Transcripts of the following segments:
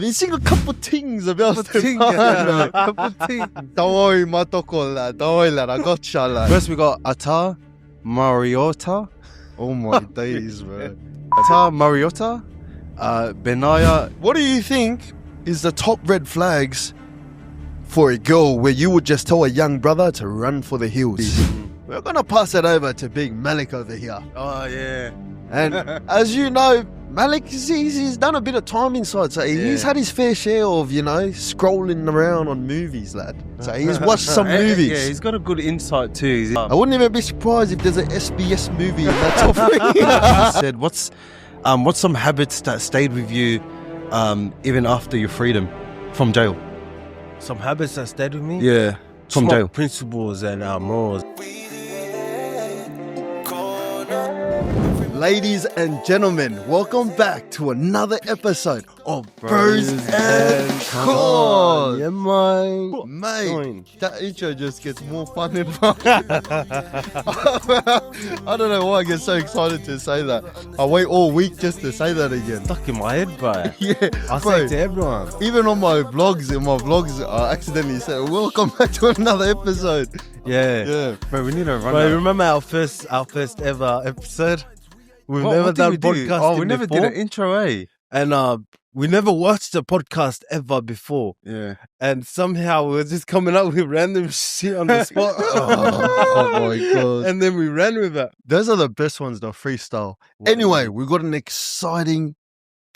been seeing a couple things about Couple things. Don't worry, matoko, lad. Don't worry, lad. I got you, lad. First we got Ata Mariota. Oh my days, bro. Ata Mariota. Benaya. What do you think is the top red flags for a girl where you would just tell a young brother to run for the hills? We're gonna pass it over to Big Malik over here. Oh yeah. And as you know, Malik, he's done a bit of time inside, so he's had his fair share of, scrolling around on movies, lad. So he's watched some movies. Yeah, he's got a good insight too. I wouldn't even be surprised if there's an SBS movie in that top 3. Said, what's some habits that stayed with you even after your freedom from jail? Some habits that stayed with me? Yeah, from Smart jail. principles and morals. Ladies and gentlemen, welcome back to another episode of Bros and Cons. Yeah, man. Mate, that intro just gets more fun and fun. I don't know why I get so excited to say that. I wait all week just to say that again. Stuck in my head, bro. Yeah, I bro, say it to everyone. even on my vlogs, I accidentally said, welcome back to another episode. Yeah. Bro, we need to run. Bro, remember our first ever episode? We've What never did done we do? podcasting Oh, we never before. did an intro, eh? And we never watched a podcast ever before. Yeah. And somehow we're just coming up with random shit on the spot. Oh my God. And then we ran with it. Those are the best ones, the freestyle. Anyway, we've got an exciting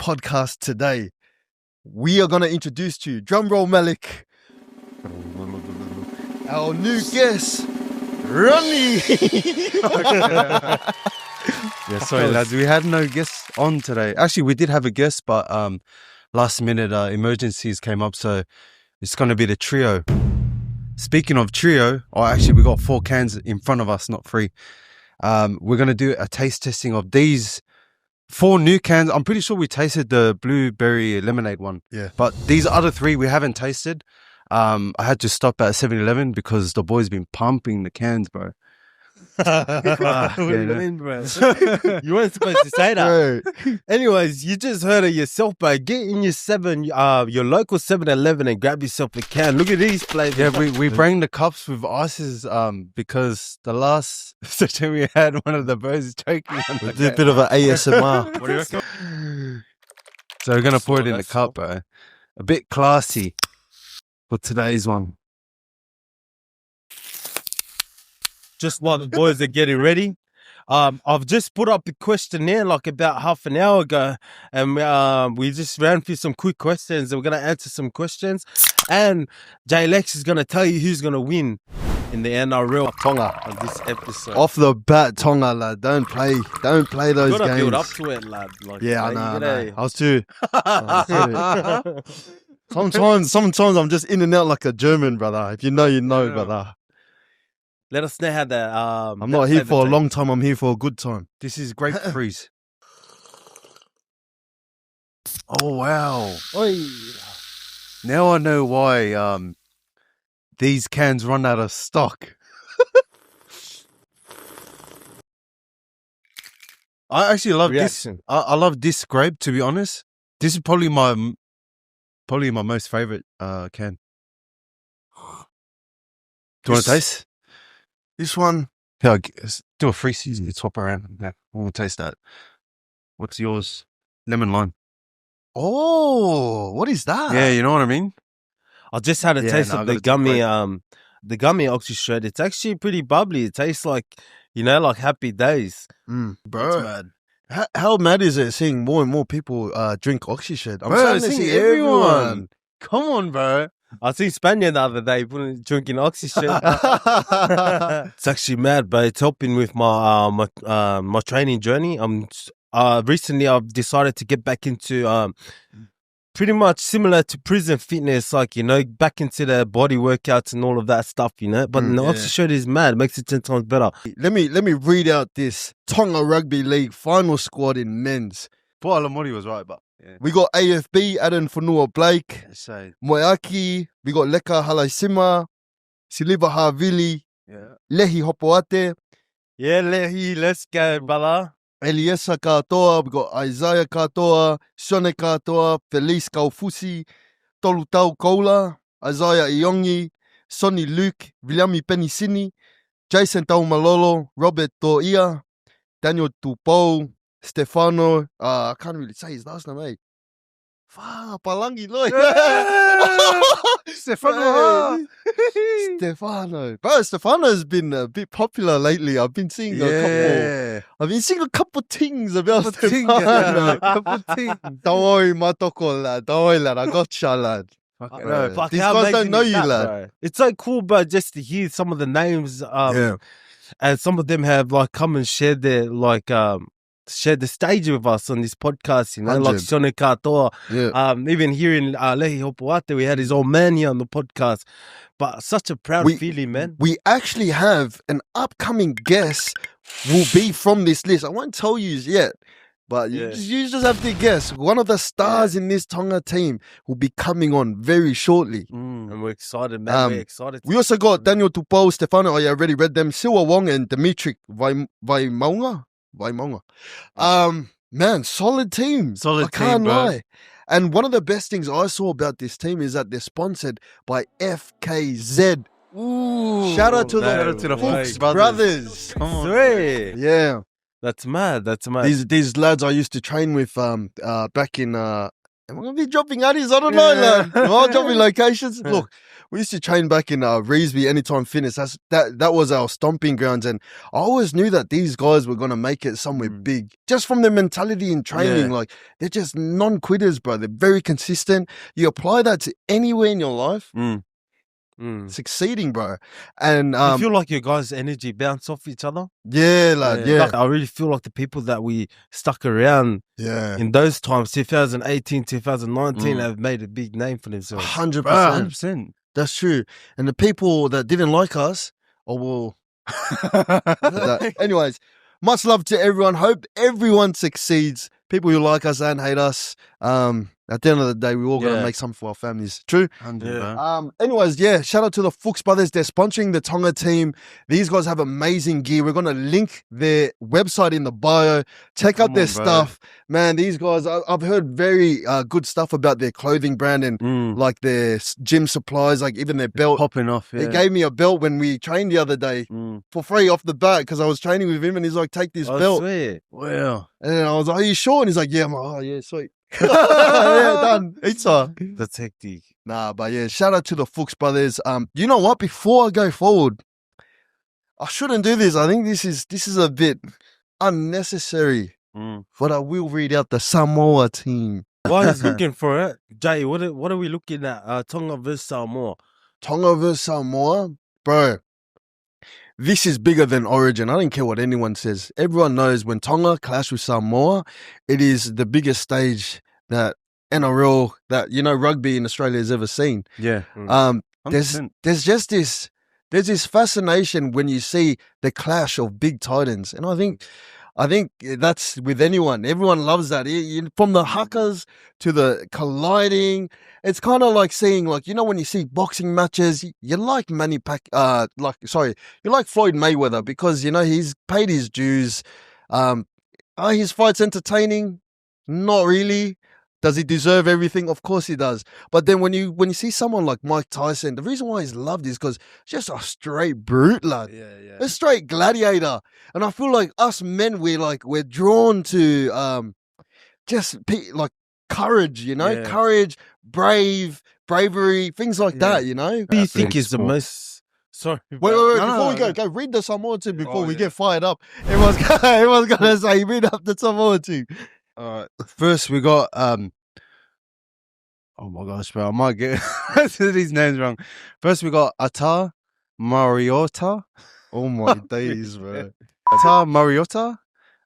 podcast today. We are going to introduce to you, drumroll Malik, our new guest, Ronnie. Yeah, sorry lads, we had no guests on today. Actually, we did have a guest, but last minute emergencies came up, so it's going to be the trio. Speaking of trio, actually we got 4 cans in front of us, not 3. We're going to do a taste testing of these 4 new cans. I'm pretty sure we tasted the blueberry lemonade one. Yeah. But these other 3 we haven't tasted. I had to stop at 7-Eleven because the boys been pumping the cans, bro. What do you mean, bro? You weren't supposed to say that. Bro, Anyways, you just heard it yourself, bro. Get in your local 7-Eleven and grab yourself a can. Look at these flavors. Yeah, we bring the cups with ices because the last session we had, one of the bros is choking on we the did a can. bit of an ASMR. What do you reckon? So we're going to pour it in the cup, bro. A bit classy for today's one. Just while the boys are getting ready, I've just put up the questionnaire like about half an hour ago, and we just ran through some quick questions, and we're going to answer some questions, and Jaylex is going to tell you who's going to win in the NRL Tonga. on this episode. Off the bat, Tonga, lad. Don't play those You gotta games. build up to it, lad. Like, Yeah, I you know. gotta- I was too. Sometimes I'm just in and out like a German, brother. If you know, you know, Yeah. brother. Let us know how the I'm not here for a long time. I'm here for a good time. This is grape freeze. Oh wow! Now I know why these cans run out of stock. I actually love reaction. this. I love this grape, to be honest. This is probably my most favorite can. Do you want to taste? This one, Yeah, let's do a free season. You swap around. Yeah, I want to taste that. What's yours? Lemon lime. oh, what is that? Yeah, you know what I mean? I just had a Yeah, taste no, I of got the it gummy, the gummy oxy shred. It's actually pretty bubbly. It tastes like, like Happy Days. Bro. How mad is it seeing more and more people drink Oxyshed? I'm Bro, starting to seeing see everyone. Come on, bro. I seen Spaniard the other day drinking oxy shred. It's actually mad, but it's helping with my my training journey. Recently I've decided to get back into pretty much similar to prison fitness, like back into the body workouts and all of that stuff, But the oxy shred is mad, makes it 10 times better. Let me read out this Tonga Rugby League final squad in men's. Paul Alamori was right, but yeah. We got AFB, Aden Funua Blake, So, Moeaki, we got Leka Halaisima, Siliva Havili, yeah. Lehi Hopoate, Yeah, Lehi, let's go, brother. Eliesa katoa, we got Isaiah katoa, Shone katoa, Felice Kaufusi, Tolu Tau Koula, Isaiah Iongi, Sonny Luke, Viliami Penisini, Jason Taumalolo, Robert Toia, Daniel Tupou, Stefano, I can't really say his last name, eh? Palangi Loy. Stefano. Stefano. Bro, Stefano's been a bit popular lately. I've been seeing a couple things about Stefano. Couple things. Don't worry, Matoko, lad. Don't worry, lad. I got you, lad. No, fuck, These how guys don't amazing know is you, that, lad. bro? It's so cool, bro, just to hear some of the names. And some of them have like come and shared their shared the stage with us on this podcast, you know, 100. like Shone Katoa. Yeah. Even here in Lehi Hopoate, we had his old man here on the podcast. But such a proud feeling, man. We actually have an upcoming guest will be from this list. I won't tell you yet, but you just have to guess. One of the stars in this Tonga team will be coming on very shortly. And we're excited, man. We're excited. We also got Daniel Tupou, Stefano, I already read them, Siwa Wong and Dimitri Vaimaunga. Man, solid team. Solid I can't team, bro. lie. And one of the best things I saw about this team is that they're sponsored by FKZ. Ooh. Shout out to the Fuchs brothers. brothers. Come on. Sweet. Yeah. That's mad. That's mad. These lads I used to train with back in am I gonna be dropping addies? I don't know, lad. Am I dropping locations? Look, we used to train back in Rugby, Anytime Fitness. That was our stomping grounds, and I always knew that these guys were gonna make it somewhere big, just from their mentality in training. Like they're just non-quitters, bro. They're very consistent. You apply that to anywhere in your life, succeeding, bro. And you feel like your guys' energy bounce off each other. yeah, lad. Yeah, Like, I really feel like the people that we stuck around in those times, 2018, 2019, have made a big name for themselves. 100%. 100%. That's true. And the people that didn't like us, anyways, much love to everyone. Hope everyone succeeds. People who like us and hate us. At the end of the day, we all got to make something for our families. True? 100, bro. Anyways, shout out to the Fuchs brothers. They're sponsoring the Tonga team. These guys have amazing gear. We're going to link their website in the bio. Check out their stuff. Man, these guys, I've heard very good stuff about their clothing brand and like their gym supplies, like even their belt. Popping off, He gave me a belt when we trained the other day for free off the bat because I was training with him and he's like, take this belt. Sweet. Wow. And then I was like, are you sure? And he's like, yeah. I'm like, oh, yeah, sweet. Yeah, done. It's That's hectic. Nah, but yeah, shout out to the Fuchs brothers. You know what? Before I go forward, I shouldn't do this. I think this is a bit unnecessary. But I will read out the Samoa team. While he's looking for it, Jay, what are we looking at? Tonga versus Samoa. Tonga versus Samoa? Bro, this is bigger than Origin. I don't care what anyone says. Everyone knows when Tonga clash with Samoa, it is the biggest stage that NRL, that, rugby in Australia has ever seen. Yeah. There's just this fascination when you see the clash of big titans. And I think that's with anyone. Everyone loves that. From the huckers to the colliding. It's kind of like seeing, like, when you see boxing matches, you like you like Floyd Mayweather because, he's paid his dues. Are his fights entertaining? Not really. Does he deserve everything? Of course he does. But then when you see someone like Mike Tyson, the reason why he's loved is because just a straight brute, lad. Yeah. A straight gladiator. And I feel like us men, we're drawn to just like courage, courage, bravery, things like that, What do you think is the most... Sorry. Wait, before we go read the Samoa team before we get fired up. Everyone's gonna say, read up the Samoa team. All right. First, we got oh my gosh, bro, I might get these names wrong. First, we got Ata Mariota. Oh my days, bro. Ata Mariota,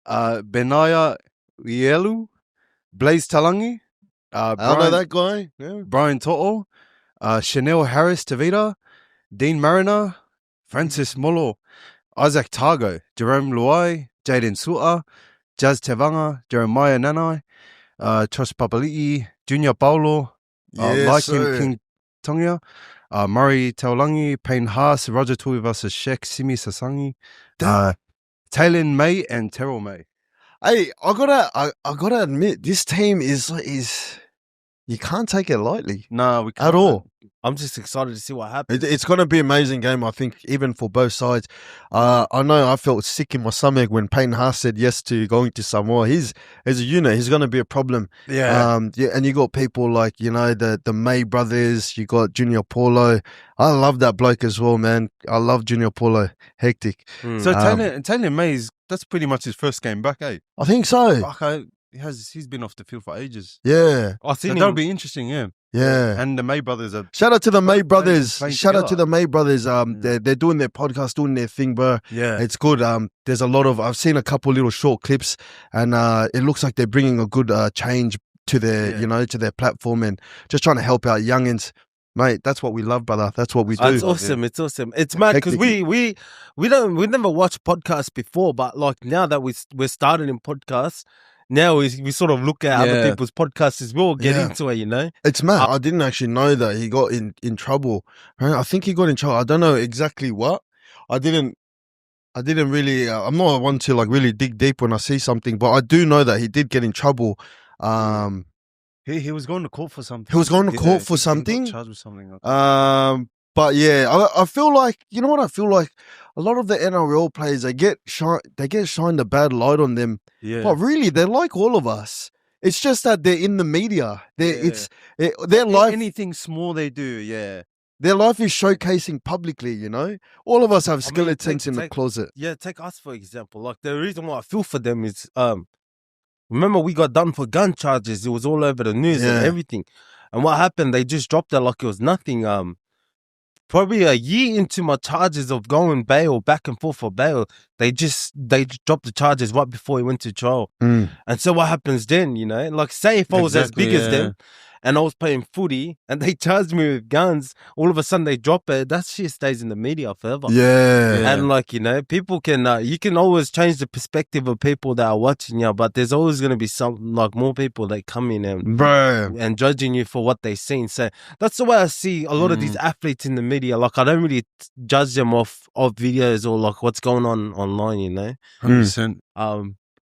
Benaya Ielu, Blaze Talangi, I don't know that guy. Yeah. Brian Toto, Chanel Harris Tavita, Dean Mariner, Francis Molo, Isaac Targo, Jerome Luai, Jaden Suta, Jazz Tevanga, Jeremiah Nanai, Josh Papali'i, Junior Paulo, Laikin King Tongia, Murray Taulangi, Payne Haas, Roger Tuivasa Shek, Simi Sasangi, Taylin May, and Terrell May. Hey, I gotta admit, this team is you can't take it lightly No, we can't. at all. I'm just excited to see what happens. It's going to be an amazing game, I think, even for both sides. I know I felt sick in my stomach when Payne Haas said yes to going to Samoa. He's a unit. He's going to be a problem. Yeah. And you got people like, the May brothers. You got Junior Paulo. I love that bloke as well, man. I love Junior Paulo. Hectic. So Taylor Mays, that's pretty much his first game back, eh? I think so. Fuck, he's been off the field for ages. Yeah. I seen That'll him. be interesting, yeah. Yeah. And the May brothers are. Shout out to the May brothers. playing Shout out to together. the May brothers. They're doing their podcast, doing their thing, bro. Yeah. It's good. There's a lot of. I've seen a couple little short clips, and it looks like they're bringing a good change to their, to their platform, and just trying to help out youngins. Mate, that's what we love, brother. That's what we do. It's awesome. It's awesome. It's mad because we never watched podcasts before, but like now that we're starting in podcasts, now we sort of look at other people's podcasts as well, get into it, It's mad. I didn't actually know that he got in trouble. I think he got in trouble. I don't know exactly what. I didn't really. I'm not one to like really dig deep when I see something, but I do know that he did get in trouble. He was going to court for something. He was going to court for He something. got charged with something. But yeah, I feel like, you know what I feel like? A lot of the NRL players, they get shined a bad light on them. Yeah. But really, they're like all of us. It's just that they're in the media. Their life, Anything small they do, yeah. their life is showcasing publicly. All of us have I mean, skeletons in the closet. Yeah, take us for example. Like the reason why I feel for them is remember we got done for gun charges. It was all over the news and everything. And what happened? They just dropped it like it was nothing. Probably a year into my charges of going bail, back and forth for bail, they dropped the charges right before he went to trial. And so what happens then, Like say if I was as big as them and I was playing footy and they charged me with guns, all of a sudden they drop it, that shit stays in the media forever. Yeah. And like, people can, you can always change the perspective of people that are watching you, but there's always going to be more people that come in and judging you for what they've seen. So that's the way I see a lot of these athletes in the media. Like I don't really judge them off videos or like what's going on online, 100%.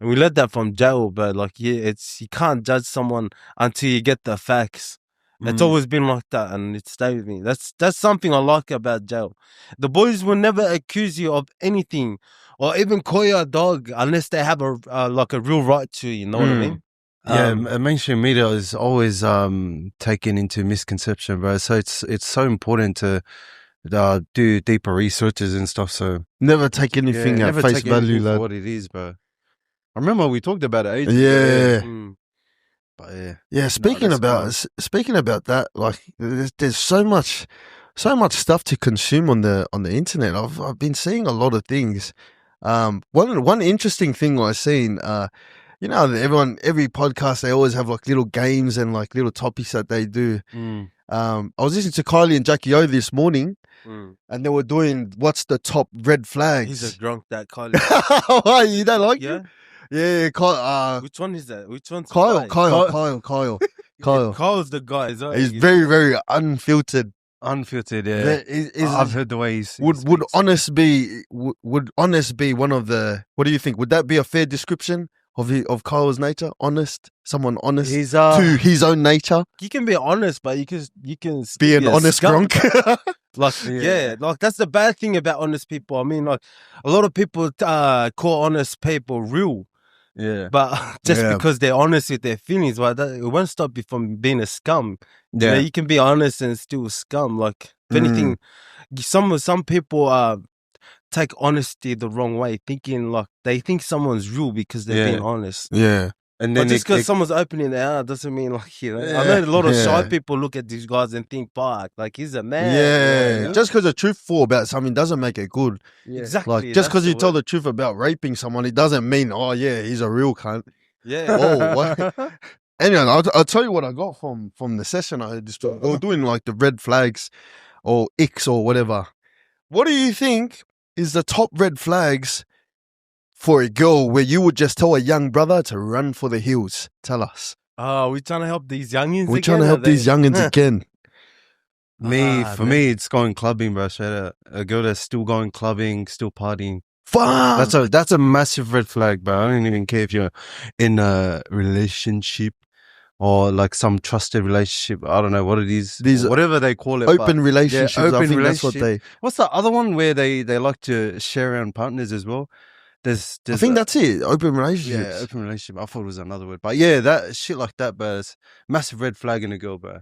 And we learned that from jail, but like, you can't judge someone until you get the facts. It's always been like that, and it stayed with me. That's something I like about jail. The boys will never accuse you of anything, or even call you a dog unless they have a real right to. You know what I mean? Yeah, mainstream media is always taken into misconception, bro. So it's so important to do deeper researches and stuff. So Never take anything at face value, for lad. what it is, bro. I remember we talked about it ages Yeah. ago. But Yeah, speaking about that, like there's so much stuff to consume on the internet. I've been seeing a lot of things. One interesting thing I've seen, every podcast they always have like little games and like little topics that they do. I was listening to Kylie and Jackie O this morning, and they were doing what's the top red flags. He's a drunk, that Kylie. Why, you don't like Yeah. it? Yeah, Kyle. Which one is that? Which one's Kyle. Kyle? Kyle. Kyle's the guy. He's very, very unfiltered. unfiltered, yeah. I've heard the way he's would honest be one of the? What do you think? Would that be a fair description of Kyle's nature? Honest, someone honest He's to his own nature. You can be honest, but you can still Be an a honest skunk. grunk. Like like that's the bad thing about honest people. I mean, like a lot of people call honest people real. Yeah. But just because they're honest with their feelings, it won't stop you from being a scum. Yeah. You can be honest and still scum. Like if anything, some people take honesty the wrong way, thinking like they think someone's real because they're being honest. Yeah. And But then just because someone's opening their heart doesn't mean like I know a lot of shy people look at these guys and think, "Fuck, like he's a man." Yeah. Just because you're truthful about something doesn't make it good. Exactly. Like just because you tell the truth about raping someone, it doesn't mean he's a real cunt. Oh, what? Anyway, I'll tell you what I got from the session I had. They were doing like the red flags or icks or whatever. What do you think is the top red flags for a girl where you would just tell a young brother to run for the hills? Tell us. Oh, we're trying to help these youngins. We're trying to help these youngins again. For me, it's going clubbing, bro. Straight up. A girl that's still going clubbing, still partying. Fuck. That's a massive red flag, bro. I don't even care if you're in a relationship or like some trusted relationship. I don't know what it is. These whatever they call it. open but relationships. yeah, I open think that's what relationship. they. What's the other one where they like to share around partners as well? There's I think that's it. Open relationships. yeah, open relationship. I thought it was another word, but yeah, that shit like that, bro. It's massive red flag in a girl, bro.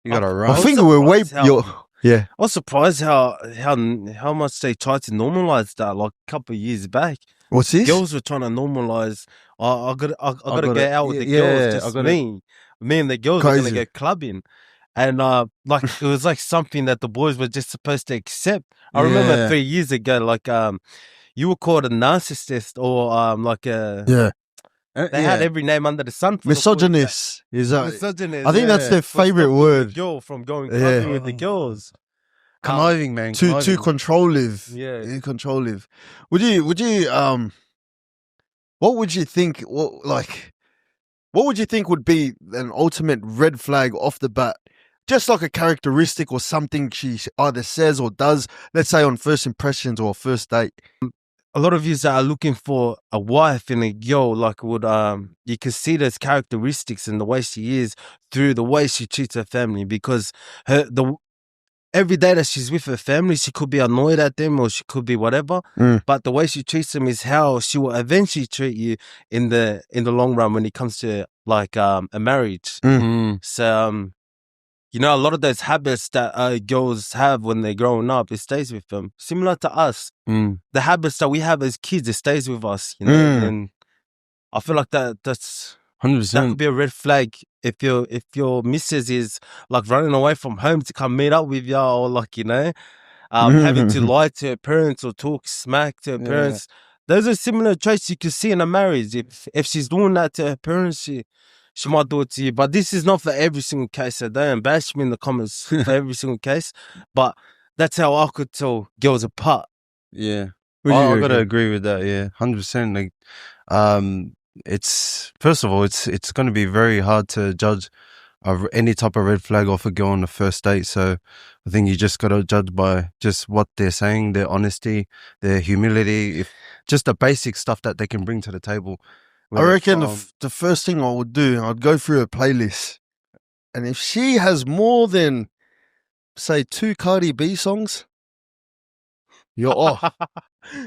You gotta I run. I think we're way. surprised Yeah. I was surprised how much they tried to normalize that like a couple of years back. What's this? Girls were trying to normalize. I gotta gotta- get out with the yeah, girls. I Just gotta- me and the girls are gonna Crazy. go clubbing, and like it was like something that the boys were just supposed to accept. I remember Yeah. 3 years ago, like you were called a narcissist or like a Yeah. they had every name under the sun. For Misogynist is that? misogynist. I think that's their For favorite stopping word. The girl from going Yeah. clubbing with the girls. Conniving, man. Too conniving. controlling. Yeah. Controlling. Would you what would you think what would you think would be an ultimate red flag off the bat? Just like a characteristic or something she either says or does, let's say on first impressions or first date. A lot of you that are looking for a wife and a girl, like would you can see those characteristics and the way she is through the way she treats her family, because every day that she's with her family, she could be annoyed at them or she could be whatever. But the way she treats them is how she will eventually treat you in the long run when it comes to like a marriage. So you know, a lot of those habits that girls have when they're growing up, it stays with them. Similar to us, the habits that we have as kids, it stays with us. You know, and I feel like that's 100%. that could be a red flag if your missus is like running away from home to come meet up with you, or like, you know, having to lie to her parents or talk smack to her parents. Those are similar traits you can see in a marriage. If she's doing that to her parents, she might do it to you. But this is not for every single case. So don't bash me in the comments for every single case. But that's how I could tell girls apart. Yeah. Would I you gotta agree? agree with that. Yeah, 100%. Like, it's first of all, it's going to be very hard to judge any type of red flag off a girl on the first date. So I think you just got to judge by just what they're saying, their honesty, their humility, just the basic stuff that they can bring to the table. I reckon the first thing I would do, I'd go through her playlist. And if she has more than, say, 2 Cardi B songs, you're off.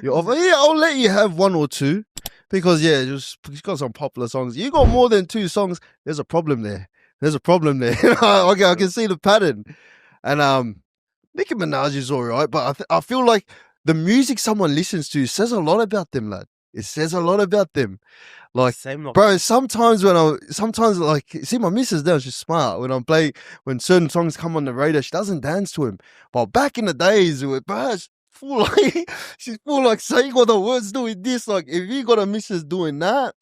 You're off. Yeah, I'll let you have 1 or 2. Because, yeah, she's got some popular songs. You got more than 2 songs, there's a problem there. There's a problem there. Okay, I can see the pattern. And Nicki Minaj is all right, but I feel like the music someone listens to says a lot about them, lad. It says a lot about them. Like, Same bro, sometimes like, see, my missus now, she's smart. When certain songs come on the radio, she doesn't dance to him. But back in the days, bro, she's full like saying all the words, doing this. Like, if you got a missus doing that,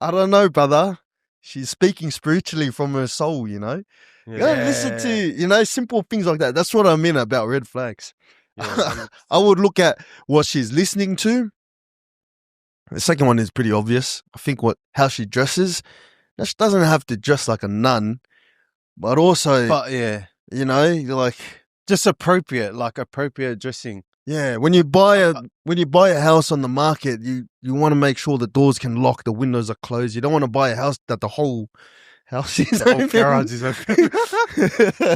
I don't know, brother. She's speaking spiritually from her soul, you know? You gotta listen to, you know, simple things like that. That's what I mean about red flags. Yeah, I would look at what she's listening to. The second one is pretty obvious. I think how she dresses. Now, she doesn't have to dress like a nun, but also, yeah, you know, like just appropriate dressing. Yeah, when you buy a house on the market, you want to make sure the doors can lock, the windows are closed. You don't want to buy a house that the whole house is The whole open. garage is open.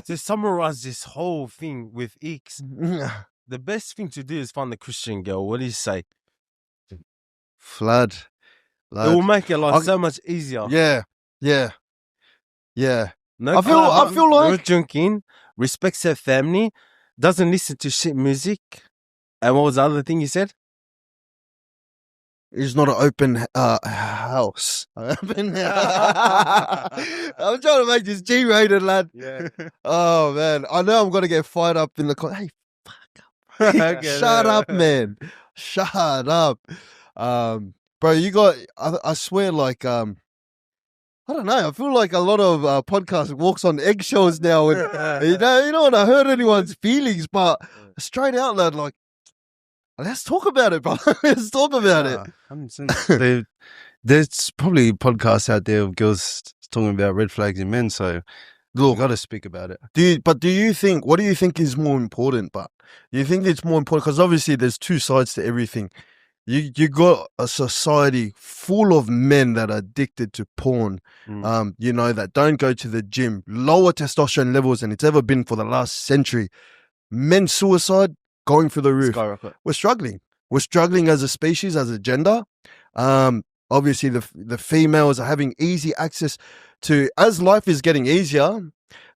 To summarize this whole thing with X, the best thing to do is find the Christian girl. What do you say? Flood. It will make your life so much easier. Yeah. No, I feel like not drinking, respects her family, doesn't listen to shit music. And what was the other thing you said? it's not an open house. Open I'm trying to make this G-rated, lad. Yeah. Oh man, I know I'm gonna get fired up in the hey, fuck up. Shut up, man. Shut up. Bro, you got I swear, like I don't know, I feel like a lot of podcasts walks on eggshells now, and you don't want to hurt anyone's feelings, but straight out, lad, like, let's talk about it, bro. Let's talk about it. 100%. There's probably podcasts out there of girls talking about red flags in men, so you got to speak about it. What do you think is more important? But do you think it's more important? Because obviously there's 2 sides to everything. You got a society full of men that are addicted to porn, you know, that don't go to the gym, lower testosterone levels than it's ever been for the last century. Men's suicide going through the roof. Skyrocket. We're struggling. We're struggling as a species, as a gender. Obviously, the females are having easy access to, as life is getting easier,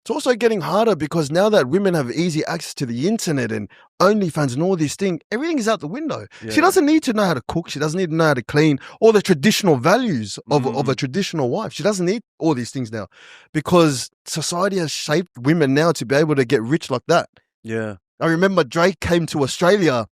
it's also getting harder because now that women have easy access to the internet and OnlyFans and all these things, everything is out the window. Yeah. She doesn't need to know how to cook. She doesn't need to know how to clean, all the traditional values of a traditional wife. She doesn't need all these things now because society has shaped women now to be able to get rich like that. Yeah. I remember Drake came to Australia.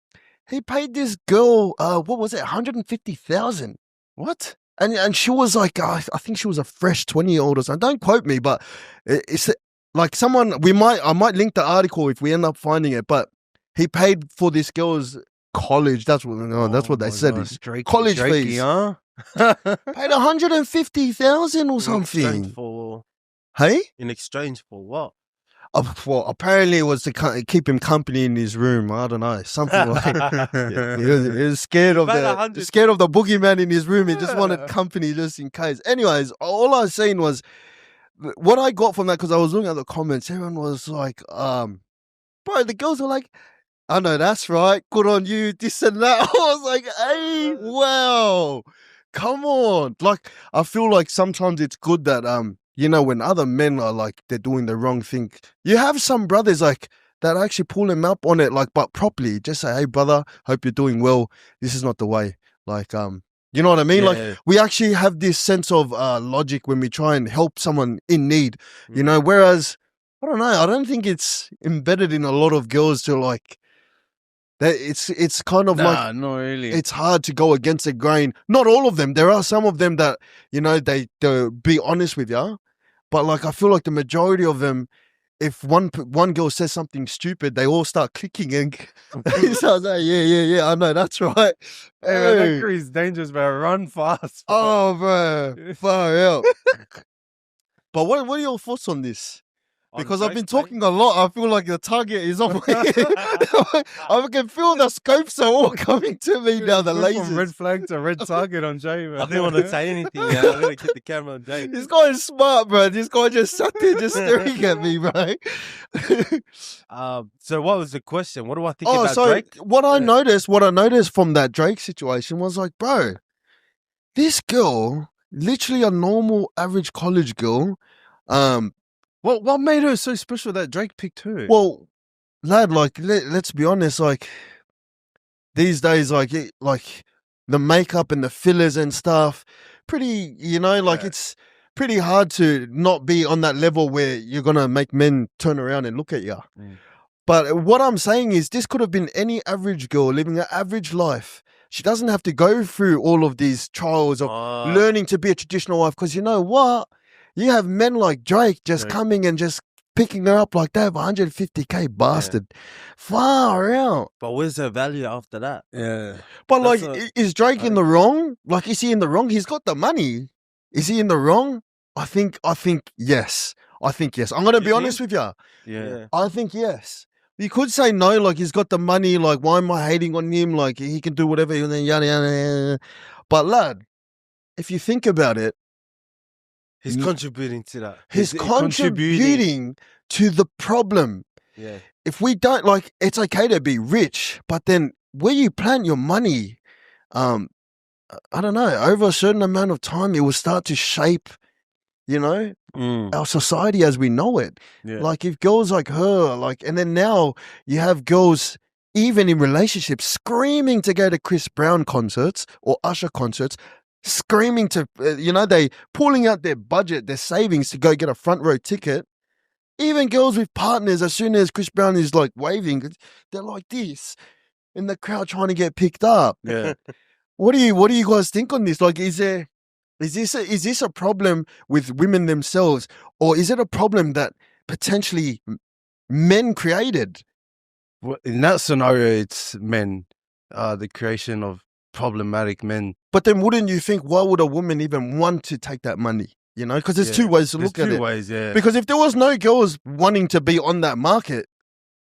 He paid this girl, what was it, 150,000. What? And she was like, I think she was a fresh 20-year-old or something. Don't quote me, but it's like someone, I might link the article if we end up finding it, but he paid for this girl's college. That's what they said. Gosh, College Drakey, fees. huh? Paid 150,000 or something. In exchange for what? Well, apparently it was to keep him company in his room. I don't know, something like. He was scared of the boogeyman in his room. He just wanted company just in case. Anyways, all I was saying was what I got from that, because I was looking at the comments. Everyone was like, "Bro," the girls were like, "I know that's right. Good on you. This and that." I was like, "Hey, wow, come on!" Like, I feel like sometimes it's good that you know, when other men are like, they're doing the wrong thing, you have some brothers like that actually pull them up on it, like, but properly. Just say, "Hey, brother, hope you're doing well. This is not the way." Like, you know what I mean? Yeah. Like, we actually have this sense of logic when we try and help someone in need, you know, whereas, I don't know, I don't think it's embedded in a lot of girls to like, that it's kind of like, not really. it's hard to go against the grain. Not all of them. There are some of them that, you know, they'll be honest with you. But like, I feel like the majority of them, if one girl says something stupid, they all start clicking and so like, yeah, I know, that's right. Hey, that crew is dangerous, bro. Run fast. Oh, bro, far out. But what are your thoughts on this? Because I've been talking a lot. I feel like the target is on me. I can feel the scopes are all coming to me now, the lasers. From red flag to red target on Jay, man. I didn't want to say anything. I'm going to keep the camera on Jay. This guy is smart, bro. This guy just sat there just staring at me, bro. So what was the question? What do I think about Drake? What I noticed from that Drake situation was like, bro, this girl, literally a normal average college girl, what made her so special that Drake picked her? well, lad, like, let's be honest, like, these days, like the makeup and the fillers and stuff, pretty, you know, like, it's pretty hard to not be on that level where you're going to make men turn around and look at you. But what I'm saying is this could have been any average girl living an average life. She doesn't have to go through all of these trials of learning to be a traditional wife, because you know what? You have men like Drake just coming and just picking her up like that, 150K bastard. Far out. But where's her value after that? Yeah. But like, is Drake in the wrong? Like, is he in the wrong? He's got the money. Is he in the wrong? I think yes. I'm going to be honest with you. Yeah. I think yes. You could say no, like, he's got the money, like, why am I hating on him? Like, he can do whatever, and then yada, yada, yada. But lad, if you think about it, he's contributing to that. He's contributing to the problem. Yeah. If we don't, like, it's okay to be rich, but then where you plant your money, I don't know, over a certain amount of time, it will start to shape, you know, our society as we know it. Yeah. Like, if girls like her, like, and then now you have girls, even in relationships, screaming to go to Chris Brown concerts or Usher concerts, screaming to, you know, they pulling out their budget, their savings to go get a front row ticket. Even girls with partners, as soon as Chris Brown is like waving, they're like this in the crowd trying to get picked up. Yeah. What do you guys think on this? Like, is this a problem with women themselves, or is it a problem that potentially men created? Well, in that scenario, it's men, the creation of problematic men. But then wouldn't you think, why would a woman even want to take that money? You know, because there's two ways to look at it. There's 2 ways, yeah. Because if there was no girls wanting to be on that market,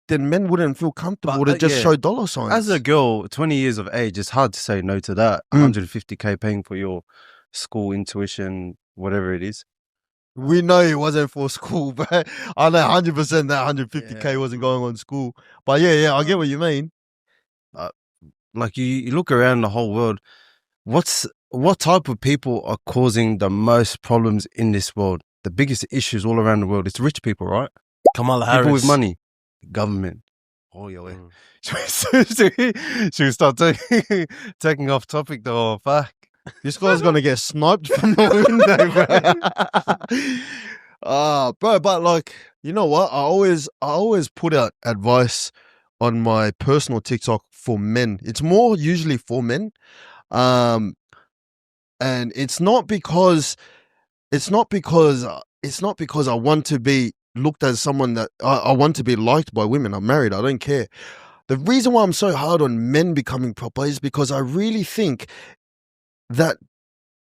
then men wouldn't feel comfortable to just show dollar signs. As a girl, 20 years of age, it's hard to say no to that. 150k paying for your school intuition, whatever it is. We know it wasn't for school, but I know 100% that 150k wasn't going on school. But yeah, I get what you mean. Like you look around the whole world, what type of people are causing the most problems in this world? The biggest issues all around the world. It's rich people, right? Kamala Harris. People with money. Government. Oh, yeah. Should we start taking off topic though? Fuck. This guy's going to get sniped from the window, bro. Bro, but like, you know what? I always put out advice on my personal TikTok for men. It's more usually for men. And it's not because I want to be looked as someone that I want to be liked by women. I'm married. I don't care. The reason why I'm so hard on men becoming proper is because I really think that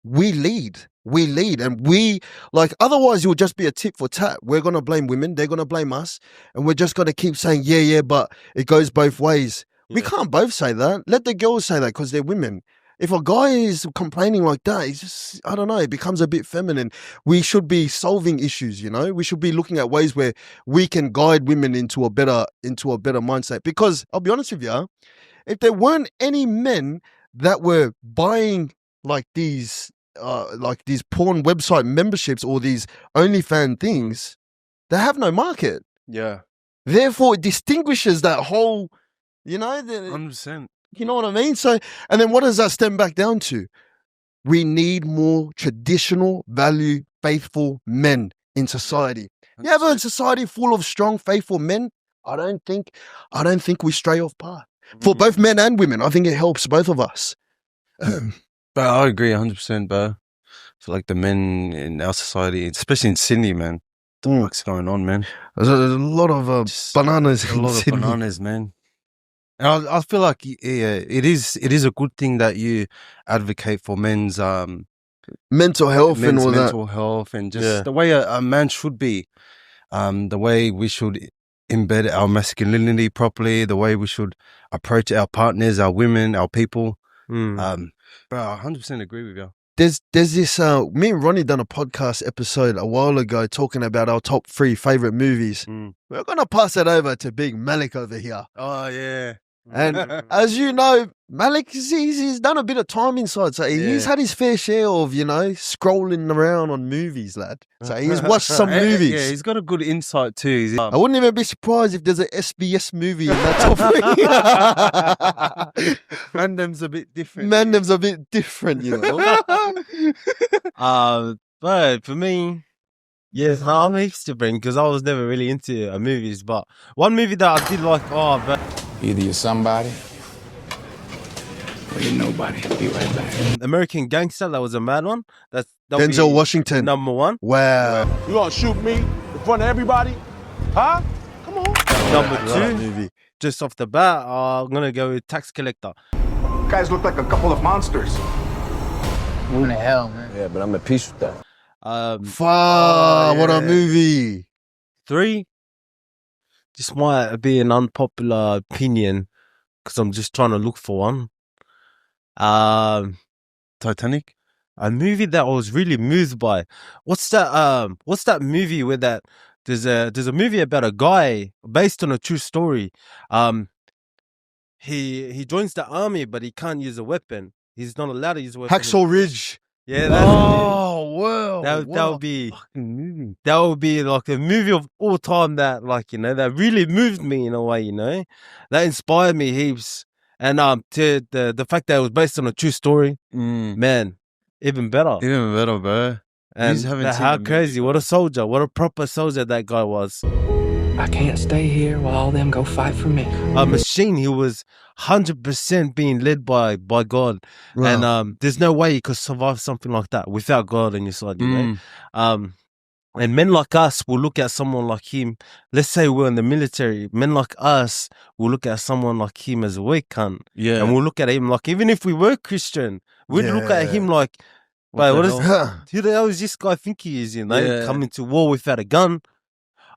we lead, and we like, otherwise it will just be a tit for tat. We're going to blame women. They're going to blame us. And we're just going to keep saying, yeah, but it goes both ways. Yeah. We can't both say that. Let the girls say that because they're women. If a guy is complaining like that, it's just, I don't know, it becomes a bit feminine. We should be solving issues, you know? We should be looking at ways where we can guide women into a better mindset. Because I'll be honest with you, if there weren't any men that were buying like these porn website memberships or these OnlyFans things, they have no market. Yeah. Therefore, it distinguishes that whole, you know, 100%. You know what I mean? So, and then what does that stem back down to? We need more traditional, value, faithful men in society. You have a society full of strong, faithful men, I don't think we stray off path. For both men and women, I think it helps both of us. But I agree 100%, bro. I feel like the men in our society, especially in Sydney, man, what's going on, man? There's a lot of bananas in Sydney. Bananas, man. And I feel like it is a good thing that you advocate for men's mental health and all that. Mental health and just the way a man should be, the way we should embed our masculinity properly, the way we should approach our partners, our women, our people. Bro, I 100% agree with you. There's this, me and Ronnie done a podcast episode a while ago talking about our top 3 favorite movies. We're going to pass it over to Big Malik over here. Oh, yeah. And as you know, Malik, he's done a bit of time inside. So he's had his fair share of, you know, scrolling around on movies, lad. So he's watched some movies. Yeah, he's got a good insight too. I wouldn't even be surprised if there's an SBS movie in that top 3. Mandem's a bit different. Mandem's a bit different, you know. But for me, yes, I'm a hipster brain because I was never really into movies. But one movie that I did like, but either you're somebody or you're nobody. Be right back. American Gangster, that was a mad one. That's Denzel Washington, number 1. Wow. You gonna shoot me in front of everybody? Huh? Come on. Number 2, just off the bat, I'm gonna go with Tax Collector. You guys look like a couple of monsters. Going to hell, man. Yeah, but I'm at peace with that. What a movie. 3, this might be an unpopular opinion because I'm just trying to look for one. Titanic? A movie that I was really moved by. What's that movie where there's a movie about a guy based on a true story. He joins the army but he can't use a weapon. He's not allowed to use a weapon. Hacksaw Ridge. Yeah, that's wow. That would be like a movie of all time that, like, you know, that really moved me in a way, you know. That inspired me heaps. And to the fact that it was based on a true story, man, even better. Even better, bro. And how crazy, what a soldier, what a proper soldier that guy was. I can't stay here while all them go fight for me. A machine, he was 100% being led by God. Wow. And there's no way you could survive something like that without God on your side, you know? And men like us will look at someone like him. Let's say we're in the military. Men like us will look at someone like him as a weak cunt. Yeah. And we'll look at him like, even if we were Christian, we'd look at him like, who the hell is this guy think he is, you know? Coming to war without a gun.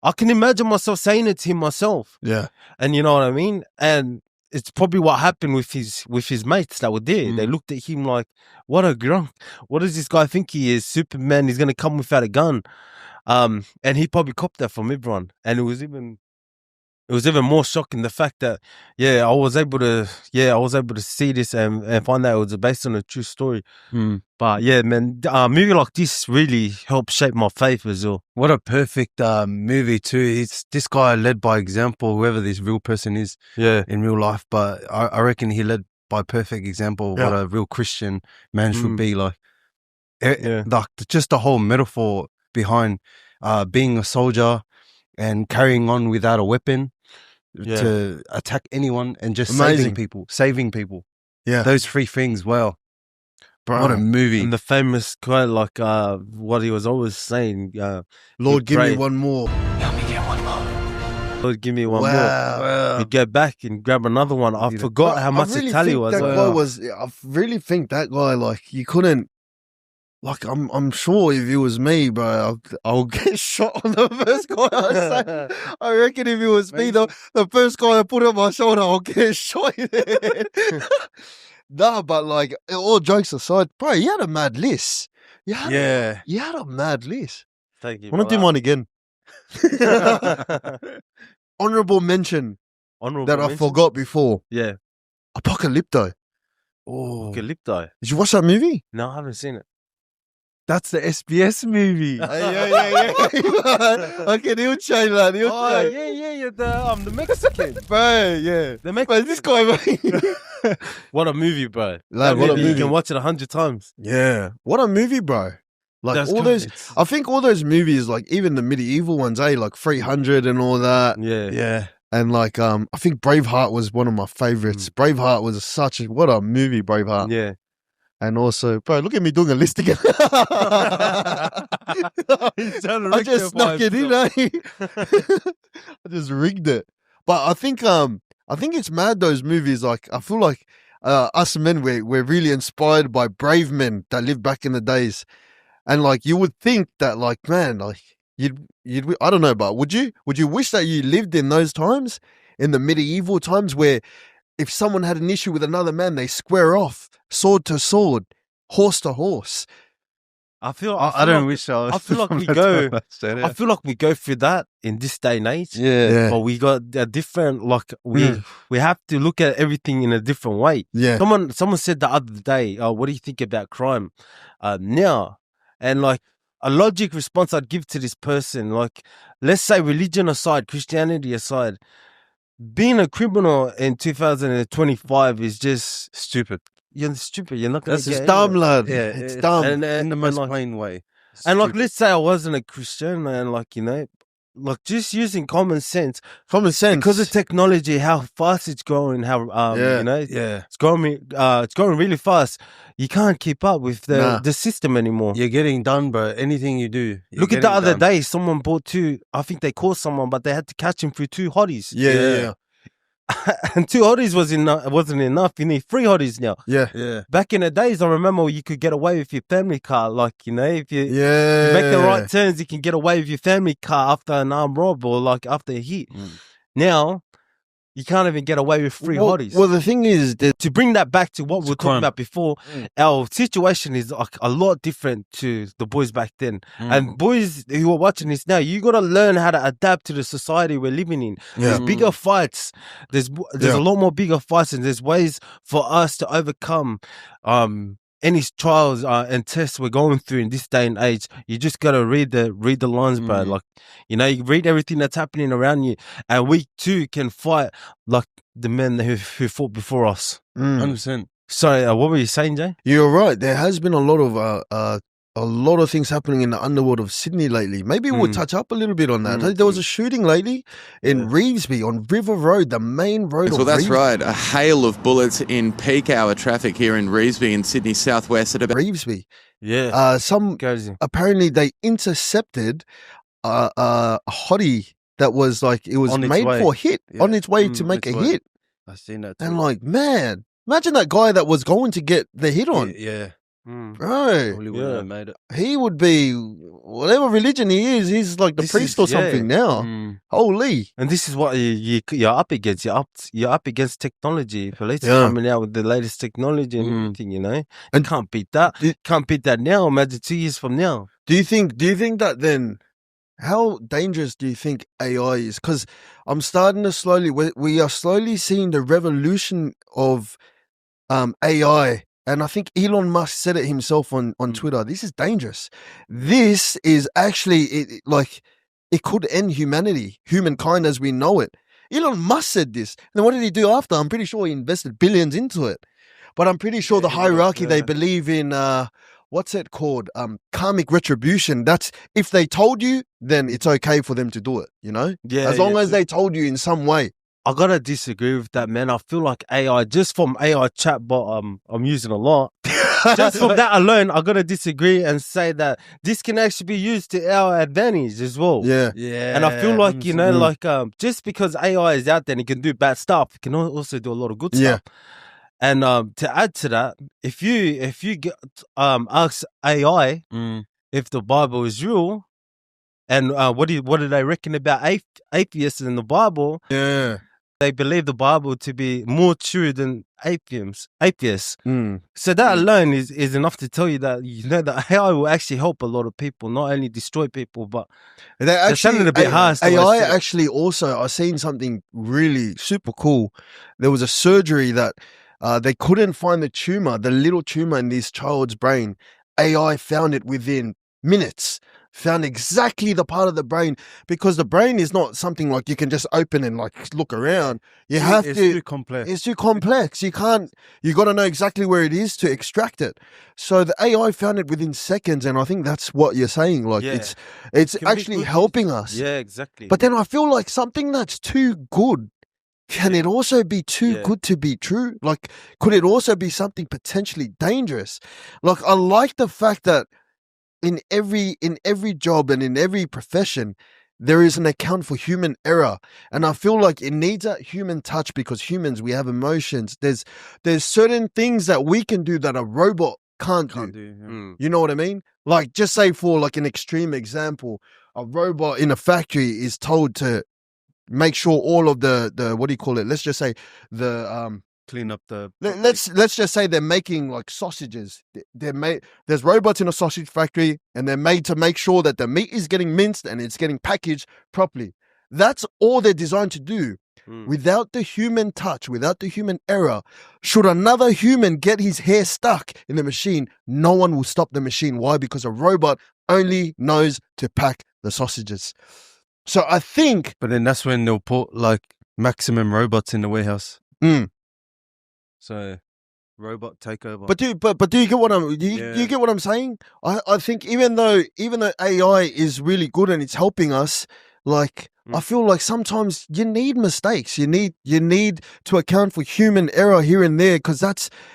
I can imagine myself saying it to him myself. Yeah. And you know what I mean? And it's probably what happened with his mates that were there. They looked at him like, what a grunk. What does this guy think he is? Superman, he's going to come without a gun. And he probably copped that from everyone. And it was even more shocking the fact that, I was able to see this and find out it was based on a true story. But yeah, man, a movie like this really helped shape my faith as well. What a perfect movie too. This guy led by example, whoever this real person is in real life. But I reckon he led by perfect example of what a real Christian man should be like. Like just the whole metaphor behind being a soldier and carrying on without a weapon to attack anyone and just saving people. Yeah. Those three things, wow. Bro, what a movie. And the famous quote, like what he was always saying, Lord, give me one more. Help me get one more. Lord, give me one more. Wow. He'd go back and grab another one. I forgot how much the tally was. I really think that guy, like, you couldn't, like, I'm sure if it was me, bro, I'll get shot on the first guy I say. I reckon if it was me, the first guy I put on my shoulder, I'll get shot in the head. Nah, but like, all jokes aside, bro, you had a mad list. You had a mad list. Thank you. I want to do mine again. Honorable mention I forgot before. Yeah. Apocalypto. Oh. Apocalypto. Did you watch that movie? No, I haven't seen it. That's the SBS movie. Yeah. Okay, he'll change that. The Mexican. Bro, yeah. The Mexican. This guy, mate. What a movie, bro. Like, what a movie. You can watch it 100 times. Yeah. What a movie, bro. Like, That's all those, I think all those movies, like, even the medieval ones, like 300 and all that. Yeah. And like, I think Braveheart was one of my favorites. Braveheart was what a movie, Braveheart. Yeah. And also, bro, look at me doing a list again. I just snuck it in, I just rigged it. But I think it's mad, those movies. Like, I feel like us men, we're really inspired by brave men that lived back in the days. And like, you would think that, like, man, like, you'd I don't know, but would you wish that you lived in those times, in the medieval times, where if someone had an issue with another man, they square off, sword to sword, horse to horse. I feel like we go. I feel like we go through that in this day and age. Yeah. But we got a different, like, we have to look at everything in a different way. Yeah. Someone said the other day, what do you think about crime now? And like, a logic response I'd give to this person, like, let's say religion aside, Christianity aside, being a criminal in 2025 is just stupid. You're stupid. You're not going to get It's dumb, lad. Yeah, it's dumb. And in the most plain way. And like, let's say I wasn't a Christian, and like, you know, like, just using common sense. Because of technology, how fast it's growing, how you know, it's growing really fast. You can't keep up with the system anymore. You're getting done, bro. Anything you do. Look at the other day, someone bought I think they caught someone, but they had to catch him through 2 hotties. Yeah. And 2 hotties wasn't enough. You need 3 hotties now. Yeah. Back in the days, I remember you could get away with your family car. Like, you know, if you make the right turns, you can get away with your family car after an armed rob or like after a hit. Now, you can't even get away with 3 hotties. Well, the thing is, to bring that back to what we were talking about before, our situation is like a lot different to the boys back then. And boys who are watching this now, you got to learn how to adapt to the society we're living in. There's bigger fights. There's a lot more bigger fights, and there's ways for us to overcome any trials and tests we're going through in this day and age. You just gotta read the lines, bro. Like, you know, you read everything that's happening around you, and we too can fight like the men who fought before us. 100%. Sorry, what were you saying, Jay? You're right. There has been a lot of things happening in the underworld of Sydney lately. Maybe we'll touch up a little bit on that. There was a shooting lately in Revesby on River Road, the main road. Well, that's right. A hail of bullets in peak hour traffic here in Revesby in Sydney southwest at about Revesby. Yeah. Apparently they intercepted a hottie that was like, it was made for a hit, on its way to make a hit. I've seen that too. And like, man, imagine that guy that was going to get the hit on. Yeah. Bro, Probably wouldn't have made it. he would be whatever religion he is. He's like the This priest is- or something now. Holy, And this is what you're up against. You're up against technology. Police Yeah. are coming out with the latest technology and everything. You know, and And can't beat that. do- Can't beat that now. Imagine 2 years from now. do you think that then? How dangerous do you think AI is? Because I'm starting to we are slowly seeing the revolution of AI. And I think Elon Musk said it himself on Twitter. This is dangerous. This is actually it could end humankind as we know it. Elon Musk said this. And then what did he do after? I'm pretty sure he invested billions into it. But I'm pretty sure the hierarchy, they believe in what's it called? Karmic retribution. That's if they told you, then it's okay for them to do it, you know? Yeah, As long as they told you in some way. I gotta disagree with that, man. I feel like AI, just from AI chatbot, I'm using a lot. Just from that alone, I gotta disagree and say that this can actually be used to our advantage as well. Yeah. Yeah. And I feel like, you know, like just because AI is out there and it can do bad stuff, it can also do a lot of good stuff. And to add to that, if you get ask AI if the Bible is real, and what do they reckon about atheists in the Bible? Yeah. They believe the Bible to be more true than atheists. So that alone is enough to tell you that, you know, that AI will actually help a lot of people, not only destroy people, but They're sounding a bit harsh. AI actually also, I've seen something really super cool. There was a surgery that they couldn't find the little tumor in this child's brain. AI found it within minutes. Found exactly the part of the brain, because the brain is not something like you can just open and like look around. It's too complex. It's too complex. You got to know exactly where it is to extract it. So the AI found it within seconds, and I think that's what you're saying. Like it's actually helping us. Yeah, exactly. But then I feel like something that's too good, can it also be too good to be true? Like, could it also be something potentially dangerous? Like, I like the fact that in every job and in every profession, there is an account for human error. And I feel like it needs a human touch, because humans, we have emotions. There's certain things that we can do that a robot can't do. You know what I mean? Like, just say for like an extreme example, a robot in a factory is told to make sure all of the what do you call it? Let's just say the Clean up the. let's just say they're making like sausages. There's robots in a sausage factory, and they're made to make sure that the meat is getting minced and it's getting packaged properly. That's all they're designed to do. Without the human touch, without the human error, should another human get his hair stuck in the machine, no one will stop the machine. Why? Because a robot only knows to pack the sausages. So I think. But then that's when they'll put like maximum robots in the warehouse. So, robot takeover. But do you get what you get what I'm saying? I think even though AI is really good and it's helping us, like I feel like sometimes you need mistakes. You need to account for human error here and there, because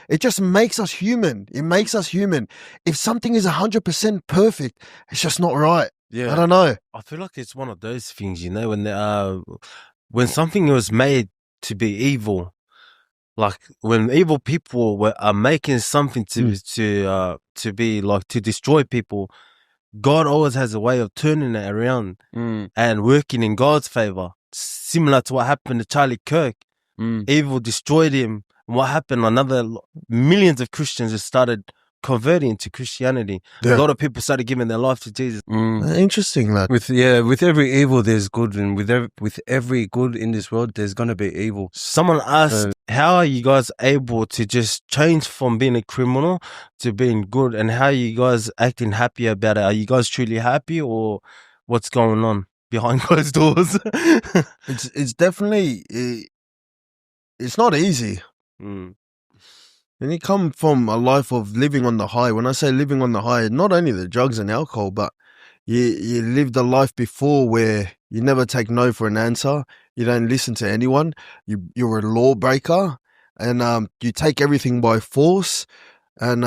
it just makes us human. It makes us human. If something is 100% perfect, it's just not right. Yeah. I don't know. I feel like it's one of those things, you know, when something was made to be evil. Like when evil people are making something to be like to destroy people, God always has a way of turning it around and working in God's favor. Similar to what happened to Charlie Kirk. Evil destroyed him. And what happened? Millions of Christians just started converting to Christianity. Yeah. A lot of people started giving their life to Jesus. Interesting, lad. With every evil there's good, and with every good in this world there's gonna be evil. Someone asked, how are you guys able to just change from being a criminal to being good, and how are you guys acting happy about it? Are you guys truly happy, or what's going on behind closed doors? It's definitely it's not easy. And you come from a life of living on the high. When I say living on the high, not only the drugs and alcohol, but you lived a life before where you never take no for an answer. You don't listen to anyone. You're a lawbreaker, and you take everything by force. And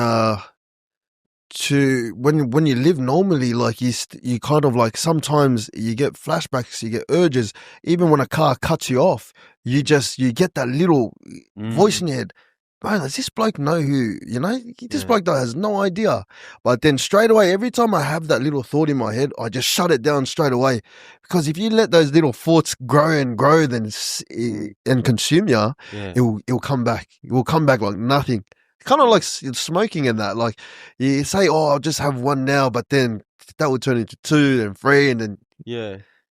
when you live normally, like you kind of like sometimes you get flashbacks, you get urges. Even when a car cuts you off, you get that little voice in your head. bro, does this bloke know who, this bloke has no idea. But then straight away, every time I have that little thought in my head, I just shut it down straight away. Because if you let those little thoughts grow and grow and consume you, it'll come back. It will come back like nothing. Kind of like smoking and that. Like you say, oh, I'll just have one now, but then that will turn into 2 and 3 and then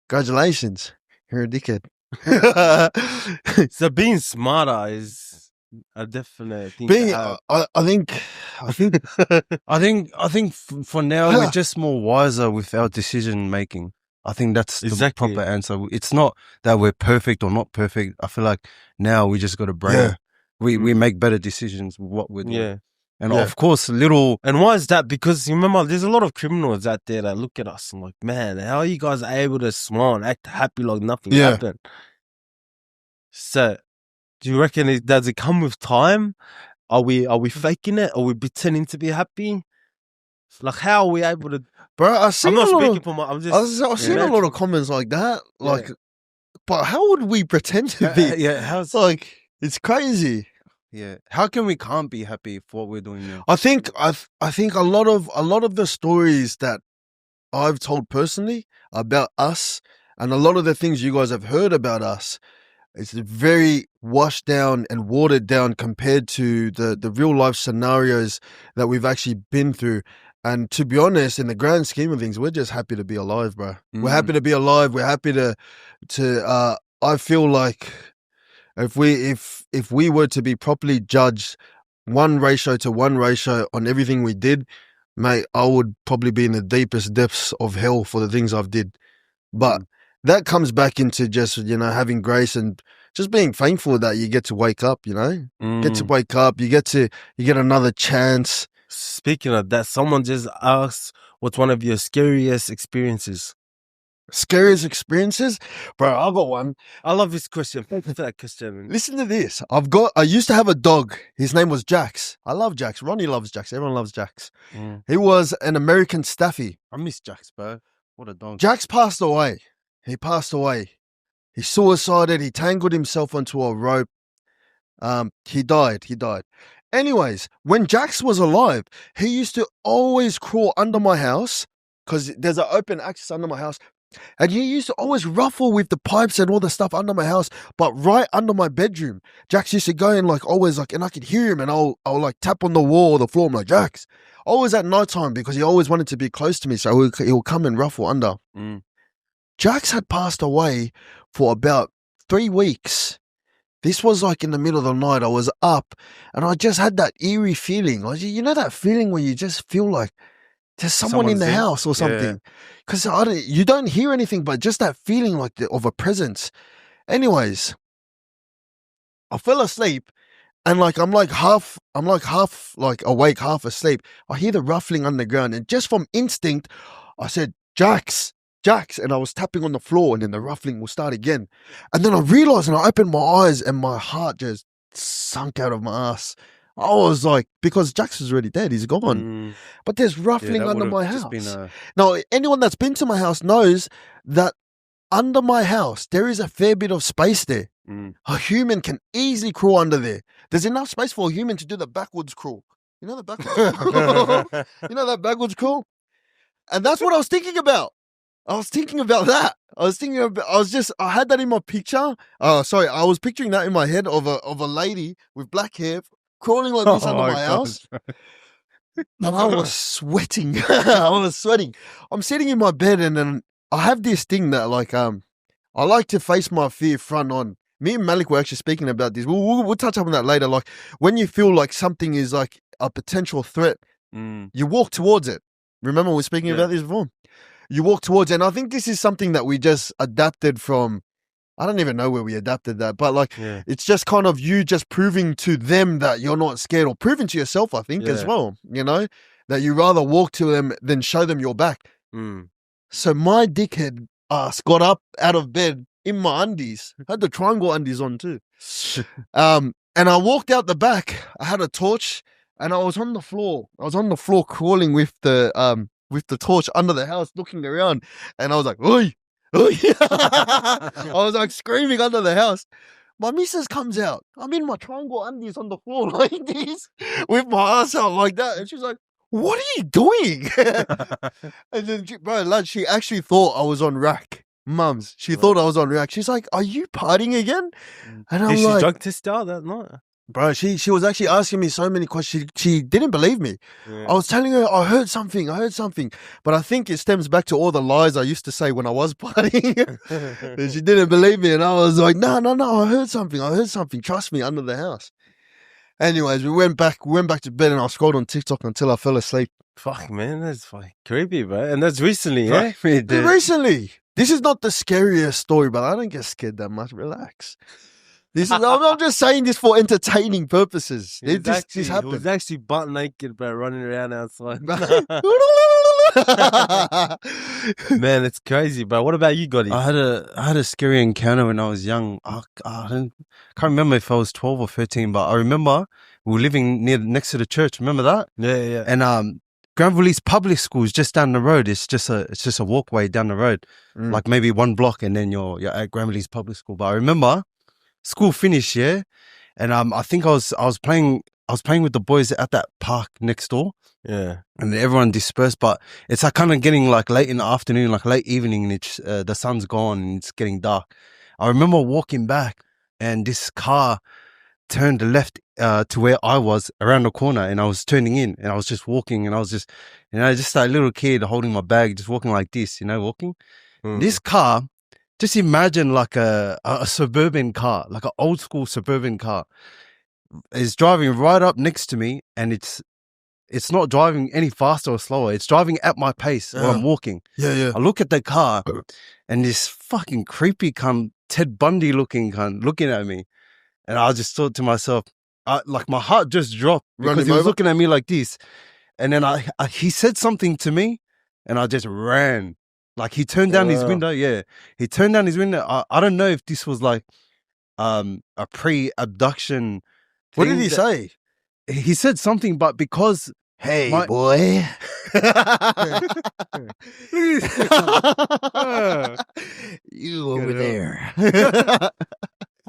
congratulations, you're a dickhead. So being smarter is a definite thing. I think for now we're just more wiser with our decision making. I think that's the proper answer. It's not that we're perfect or not perfect. I feel like now we just got a brain. Yeah. We make better decisions with what we're doing. Yeah. And of course, little... And why is that? Because you remember, there's a lot of criminals out there that look at us and like, man, how are you guys able to smile and act happy like nothing happened? So, do you reckon does it come with time? Are we faking it? Are we pretending to be happy? Like, how are we able to... Bro, I've seen I'm not a lot speaking for my... I've seen a lot of comments like that. Like, but how would we pretend to be? How's... Like, it's crazy. Yeah. How can we can't be happy for what we're doing now? I think a lot of the stories that I've told personally about us and a lot of the things you guys have heard about us, it's very washed down and watered down compared to the real life scenarios that we've actually been through. And to be honest, in the grand scheme of things, we're just happy to be alive, bro. We're happy to be alive. We're happy to I feel like if we were to be properly judged 1 ratio to 1 ratio on everything we did, mate, I would probably be in the deepest depths of hell for the things I've did. But that comes back into just, having grace and just being thankful that you get to wake up, get to wake up, you get another chance. Speaking of that, someone just asked, what's one of your scariest experiences? Scariest experiences? Bro, I got one. I love this question. Thank you for that question. Listen to this. I used to have a dog. His name was Jax. I love Jax. Ronnie loves Jax. Everyone loves Jax. He was an American Staffy. I miss Jax, bro. What a dog. Jax passed away. He passed away. He suicided. He tangled himself onto a rope. He died. Anyways, when Jax was alive, he used to always crawl under my house because there's an open access under my house. And he used to always ruffle with the pipes and all the stuff under my house, but right under my bedroom. Jax used to go and and I could hear him and I'll tap on the wall or the floor. I'm like, Jax, always at nighttime because he always wanted to be close to me. So he'll come and ruffle under. Jax had passed away for about 3 weeks. This was like in the middle of the night. I was up and I just had that eerie feeling. You know that feeling where you just feel like there's someone in the house or something. Because you don't hear anything, but just that feeling of a presence. Anyways, I fell asleep and I'm half awake, half asleep. I hear the ruffling underground and just from instinct, I said, Jax. And I was tapping on the floor and then the ruffling will start again. And then I realized and I opened my eyes and my heart just sunk out of my ass. I was like, because Jax is already dead, he's gone. But there's ruffling under my house. Now, anyone that's been to my house knows that under my house, there is a fair bit of space there. A human can easily crawl under there. There's enough space for a human to do the backwards crawl. You know the backwards crawl? You know that backwards crawl? And that's what I was thinking about. I was thinking about that. I had that in my picture. I was picturing that in my head of a lady with black hair crawling like this under my house. And I was sweating. I'm sitting in my bed and then I have this thing that I like to face my fear front on. Me and Malik were actually speaking about this. We'll touch up on that later. Like when you feel like something is like a potential threat, you walk towards it. Remember we were speaking about this before? You walk towards it. And I think this is something that we just adapted from. I don't even know where we adapted that, but it's just kind of you just proving to them that you're not scared or proving to yourself, I think, as well, that you rather walk to them than show them your back. So my dickhead ass got up out of bed in my undies. I had the triangle undies on too. And I walked out the back. I had a torch and I was on the floor. I was on the floor crawling with the torch under the house looking around. And I was like, oi. I was like screaming under the house. My missus comes out. I'm in my triangle undies on the floor like this, with my ass out like that. And she's like, what are you doing? And then, bro, lad, she actually thought I was on rack. Mums, she thought I was on rack. She's like, are you partying again? And I'm Did she like, drug test out that night? bro, she was actually asking me so many questions. She didn't believe me. Yeah. I was telling her, I heard something. But I think it stems back to all the lies I used to say when I was partying. And she didn't believe me. And I was like, no, I heard something. Trust me, under the house. Anyways, we went back to bed and I scrolled on TikTok until I fell asleep. Fuck, man, that's fucking creepy, bro. And that's recently, yeah? Recently. This is not the scariest story, but I don't get scared that much. Relax. I'm just saying this for entertaining purposes. This He happened. was actually butt naked, bro, running around outside. Man, it's crazy, bro. What about you, Gotti? I had a scary encounter when I was young. I can't remember if I was 12 or 13, but I remember we were living next to the church. Remember that? Yeah. And Granville's public school is just down the road. It's just a walkway down the road, like maybe one block, and then you're at Granville's public school. But I remember school finished, yeah, and I think I was playing with the boys at that park next door. Yeah. And everyone dispersed, but it's like kind of getting like late in the afternoon, like late evening, and it's the sun's gone and it's getting dark. I remember walking back, and this car turned left to where I was around the corner, and I was turning in, and I was just walking, and I was just, just that little kid holding my bag, just walking like this, walking. This car, just imagine like a suburban car, like an old school suburban car, is driving right up next to me, and it's not driving any faster or slower. It's driving at my pace while I'm walking. Yeah. I look at the car, and this fucking creepy cunt, Ted Bundy looking cunt, looking at me. And I just thought to myself, like my heart just dropped because he was looking at me like this. And then he said something to me, and I just ran. Like he turned down his window. Yeah, he turned down his window. I don't know if this was like a pre-abduction. What did he say? He said something, but because hey, boy. You over there.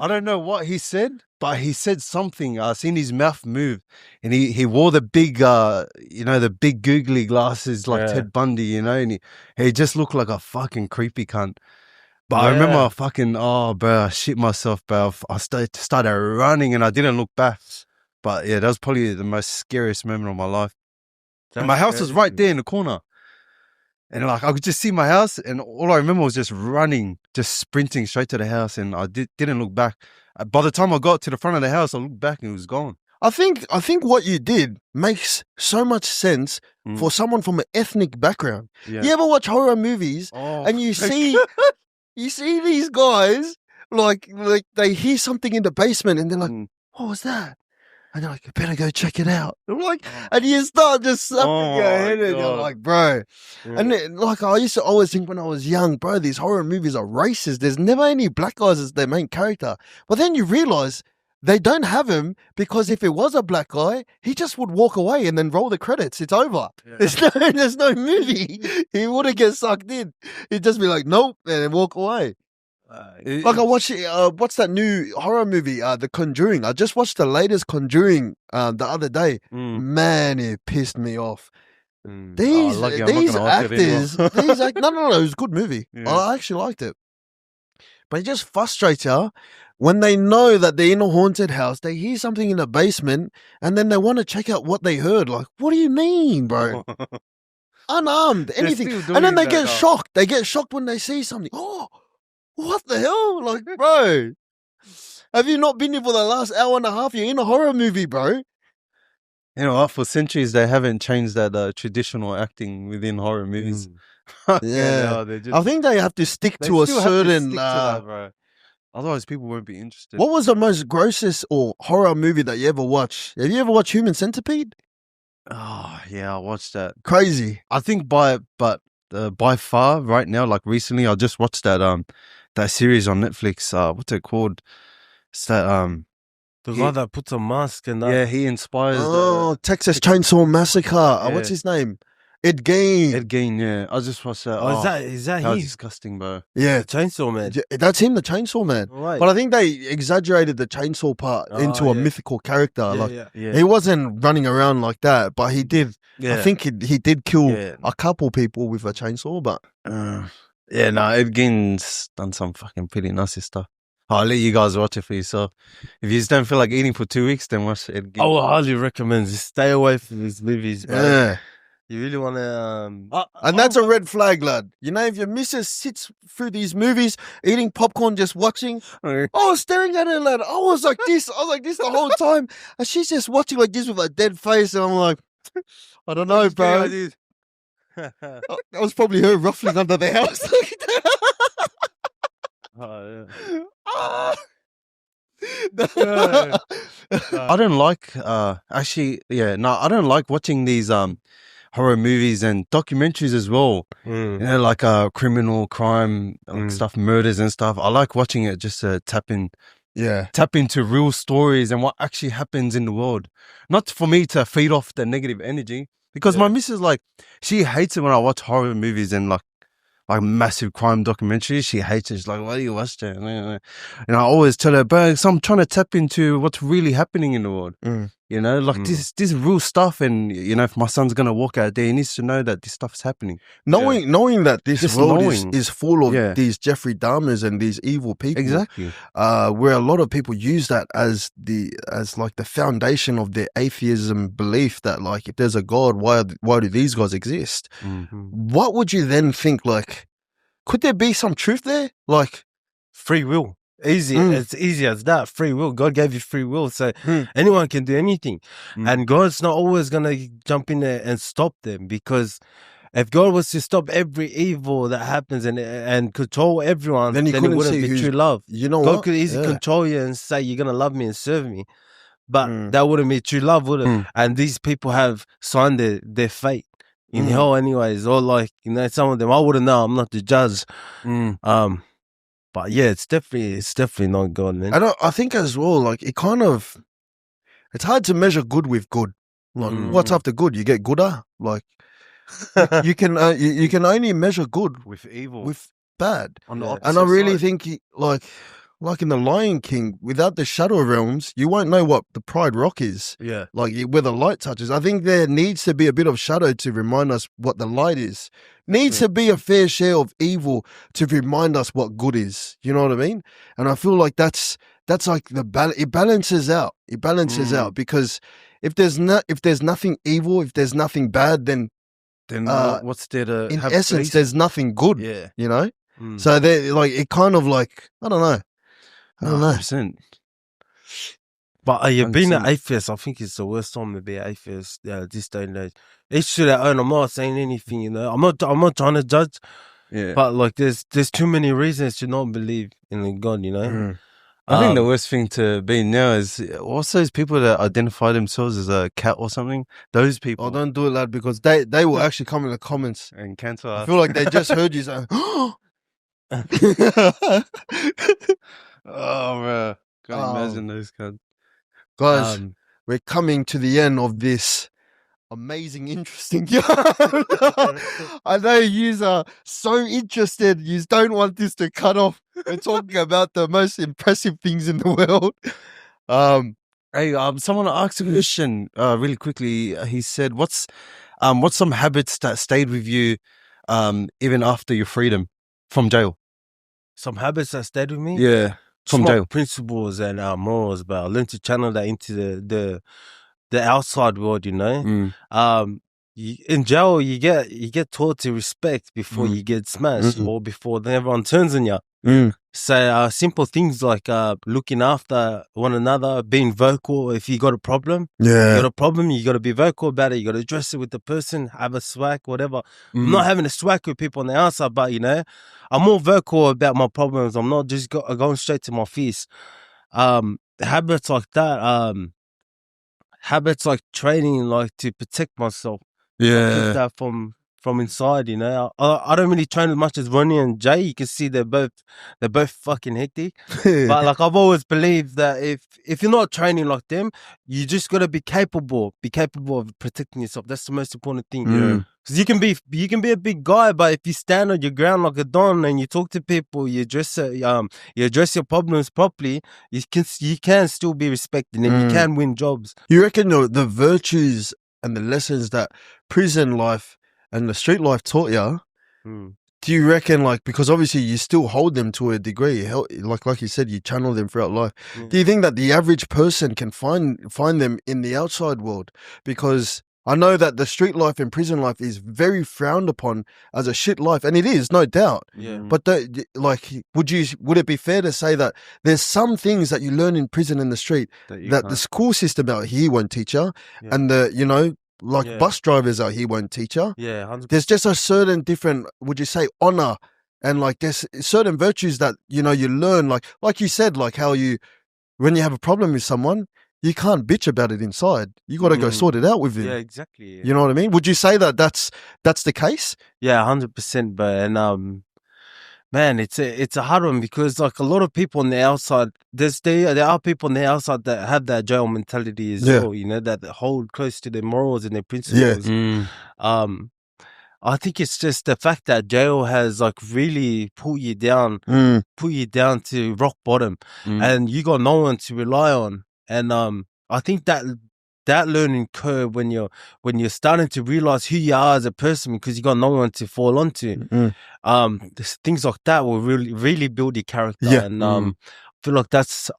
I don't know what he said, but he said something. I seen his mouth move, and he wore the big, the big googly glasses like Ted Bundy, and he just looked like a fucking creepy cunt. But I remember bro, I shit myself, bro. I started running, and I didn't look back. But yeah, that was probably the most scariest moment of my life. And my house was right there in the corner. And like I could just see my house, and all I remember was just running, just sprinting straight to the house, and I didn't look back. By the time I got to the front of the house, I looked back and it was gone. I think what you did makes so much sense for someone from an ethnic background. Yeah. You ever watch horror movies and you see these guys like they hear something in the basement and they're like, what was that? And they're like, you better go check it out. I'm like, and you start just slapping your head and you're like, bro. Yeah. And then, like, I used to always think when I was young, bro, these horror movies are racist. There's never any black guys as their main character. But then you realize they don't have him because if it was a black guy, he just would walk away and then roll the credits. It's over. Yeah. There's no movie. He wouldn't get sucked in. He'd just be like, nope, and then walk away. Like I watched, what's that new horror movie? The Conjuring. I just watched the latest Conjuring the other day. Man, it pissed me off. These actors, no, it was a good movie. Yeah. I actually liked it. But it just frustrates you when they know that they're in a haunted house, they hear something in the basement, and then they want to check out what they heard. Like, what do you mean, bro? Unarmed, anything. And then they get shocked. They get shocked when they see something. Oh, what the hell? Like, bro, have you not been here for the last hour and a half? You're in a horror movie, bro. You know, for centuries, they haven't changed that traditional acting within horror movies. Yeah. I think they have to stick to a certain... bro. Otherwise, people won't be interested. What was the most grossest or horror movie that you ever watched? Have you ever watched Human Centipede? Oh, yeah, I watched that. Crazy. I think by far, right now, like recently, I just watched that series on Netflix. What's it called? It's that the guy that puts a mask and that. Yeah, he inspires. Texas Chainsaw Massacre. Yeah. What's his name? Ed Gein. Ed Gein, yeah. I just watched that. Oh, is that that was he? disgusting, bro. Yeah, The Chainsaw Man. that's him, the Chainsaw Man. Right. But I think they exaggerated the chainsaw part into a yeah. mythical character. Yeah, like yeah. he wasn't running around like that, but he did. Yeah. I think he did kill Yeah. a couple people with a chainsaw. But Yeah, no, Ed Gein's done some fucking pretty nasty stuff. I'll let you guys watch it for yourself. If you just don't feel like eating for 2 weeks, then watch Ed Gein. I would highly recommend just stay away from these movies, bro. yeah. You really want to. And that's a red flag, lad. You know, if your missus sits through these movies, eating popcorn, just watching, I was staring at her, lad. I was like this the whole time. And she's just watching like this with a dead face. And I'm like, I don't know, bro. That was probably her ruffling under the house. Oh, I don't like I don't like watching these horror movies and documentaries as well. You know, like criminal crime stuff, murders and stuff. I like watching it just to tap into real stories and what actually happens in the world. Not for me to feed off the negative energy. Because my missus, like, she hates it when I watch horror movies and like massive crime documentaries. She hates it. She's like, why do you watch that? And I always tell her, bro, so I'm trying to tap into what's really happening in the world. You know, like this real stuff. And, you know, if my son's going to walk out there, he needs to know that this stuff's happening. Knowing that this Just world knowing. is full of these Jeffrey Dahmers and these evil people. Exactly. Where a lot of people use that as like the foundation of their atheism belief that like if there's a God, why do these guys exist? What would you then think, like, could there be some truth there? Like free will. Easy. It's easy as that. Free will. God gave you free will. So anyone can do anything. And God's not always going to jump in there and stop them, because if God was to stop every evil that happens and control everyone, then it wouldn't be true love. You know God what? could easily control you and say, you're going to love me and serve me. But that wouldn't be true love, would it? And these people have signed their fate in hell anyways. Or like, you know, some of them, I wouldn't know. I'm not the judge. But yeah, it's definitely not God, man. I think as well, like it's hard to measure good with good. Like what's after good? You get gooder. Like you can only measure good With evil. with bad. On the And I really think like in the Lion King, without the Shadow Realms, you won't know what the Pride Rock is. Yeah. Like where the light touches. I think there needs to be a bit of shadow to remind us what the light is. Needs to be a fair share of evil to remind us what good is. You know what I mean? And I feel like that's like it balances out. It balances out, because if there's nothing evil, if there's nothing bad, then what's there to in have essence faith? there's nothing good. Yeah. You know? So they like it kind of like I don't know. 100%. But being an 100%. atheist, I think it's the worst time to be an atheist. This day and age. Each to their own. I'm not saying anything, you know. I'm not trying to judge. Yeah. But like, there's too many reasons to not believe in God, you know. I think the worst thing to be now is what's those people that identify themselves as a cat or something? Those people. Oh, don't do it, lad, because they will actually come in the comments. And cancel I us. feel like they just heard you say, Oh, bro. Can't imagine those cunts. guys, we're coming to the end of this amazing, interesting yarn. I know you are so interested. You don't want this to cut off. We're talking about the most impressive things in the world. Hey, someone asked a question really quickly. He said, "What's some habits that stayed with you even after your freedom from jail?" Some habits that stayed with me. Yeah, from Small jail. principles and morals, but I learned to channel that into the outside world, you know. In jail, you get taught to respect before you get smashed or before everyone turns on you. So simple things like looking after one another, being vocal. If you got a problem, you got to be vocal about it. You got to address it with the person, have a swag, whatever. I'm not having a swag with people on the outside, but you know, I'm more vocal about my problems. I'm not just going straight to my face. Habits like that. Habits like training, like to protect myself. Keep that from from inside. You know, I don't really train as much as Ronnie and Jay. You can see they're both fucking hectic. But like I've always believed that if you're not training like them, you just gotta be capable of protecting yourself. That's the most important thing. Because you can be a big guy, but if you stand on your ground like a don and you talk to people, you address your problems properly, you can still be respected and you can win jobs. You reckon the virtues and the lessons that prison life and the street life taught you, do you reckon, like, because obviously you still hold them to a degree, like you said, you channel them throughout life. Do you think that the average person can find them in the outside world? Because I know that the street life and prison life is very frowned upon as a shit life, and it is, no doubt. But would it be fair to say that there's some things that you learn in prison and the street that the school system out here won't teach you, and bus drivers out here won't teach you? 100%. There's just a certain different, would you say, honor, and like there's certain virtues that you learn, like you said, like how when you have a problem with someone, you can't bitch about it inside. You got to go sort it out with him. Yeah, exactly. Yeah. You know what I mean? Would you say that that's the case? Yeah, 100%. But man, it's a hard one because like a lot of people on the outside, there are people on the outside that have that jail mentality as well. You know, that hold close to their morals and their principles. I think it's just the fact that jail has like really pulled you down to rock bottom, and you got no one to rely on. And I think that learning curve when you're starting to realize who you are as a person because you got no one to fall onto, things like that will really build your character. And I feel like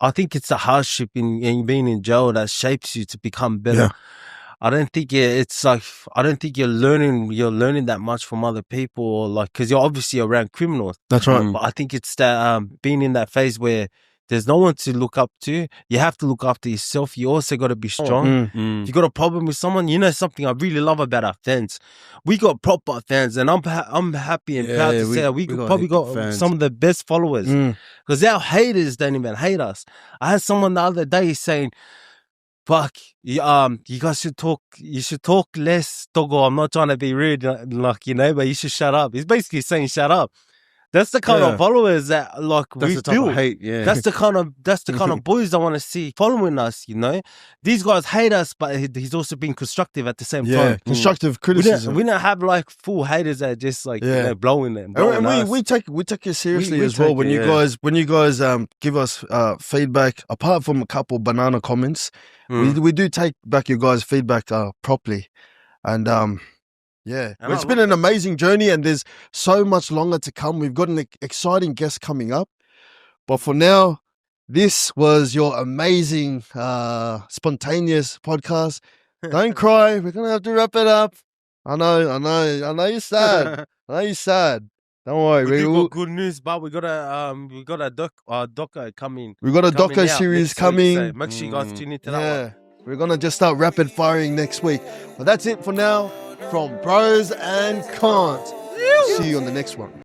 I think it's the hardship in being in jail that shapes you to become better. I don't think you're learning that much from other people, or like, because you're obviously around criminals. That's right. But I think it's that being in that phase where there's no one to look up to. You have to look after yourself. You also got to be strong. If you got a problem with someone, something I really love about our fans. We got proper fans, and I'm happy and proud to say that we probably got some of the best followers. Because our haters don't even hate us. I had someone the other day saying, "Fuck, you guys should talk. You should talk less, Togo. I'm not trying to be rude, but you should shut up." He's basically saying, "Shut up." That's the kind of followers that we build. Hate, That's the kind of boys I want to see following us. These guys hate us, but he's also being constructive at the same time. Constructive criticism. We don't have like full haters that are just blowing them. And we take it seriously as well. When you guys give us feedback, apart from a couple banana comments, we do take back your guys' feedback properly, and it's been an amazing journey, and there's so much longer to come. We've got an exciting guest coming up. But for now, this was your amazing, spontaneous podcast. Don't cry. We're going to have to wrap it up. I know you're sad. Don't worry. We got good news, but we got a doco coming. We got a doco series coming. So make sure you guys tune into that one. We're going to just start rapid firing next week. But that's it for now from Pros and Cons. See you on the next one.